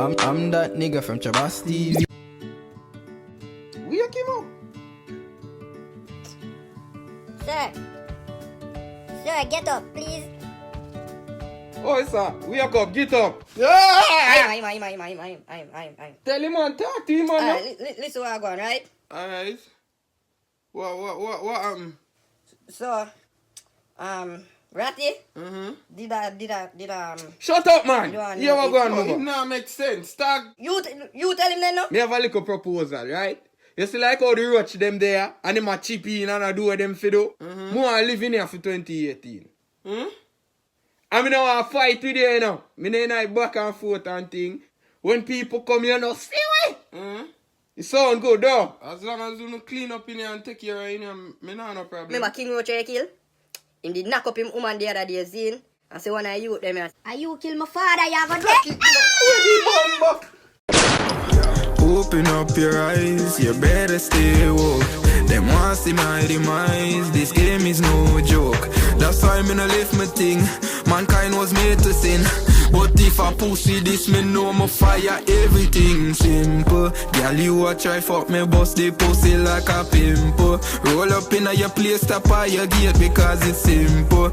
I'm that nigga from Trabass TV. We came up. Sir, get up, please. Oh, sir, we are up. Get up. I'm. Tell him on, talk to him on. Listen what I going, right? Alright. What So, Ratty, did Shut up, man. You You ever go on It over? not make sense. Stag. you tell him then, no? Me have a little proposal, right? You see like how the roach them there and them a chip in and I do what them fi do? I live in here for 2018. I mean, I fight with you now. Me nah back and forth and thing. When people come here now, see way. It sound good though. As long as you don't clean up in here and take care of in here, me nah no problem. Remember King Roach kill? Him did knock up him woman the other day, Zine. And say one of you them here. Are you kill my father, you have a death? Open up your eyes, you better stay woke. Them want see my demise, this game is no joke. That's why me no lift my thing, mankind was made to sin. But if I pussy this, me know me fire everything simple. Girl, you a try fuck me, bust the pussy like a pimple. Roll up in your place, tap on your gate because it's simple.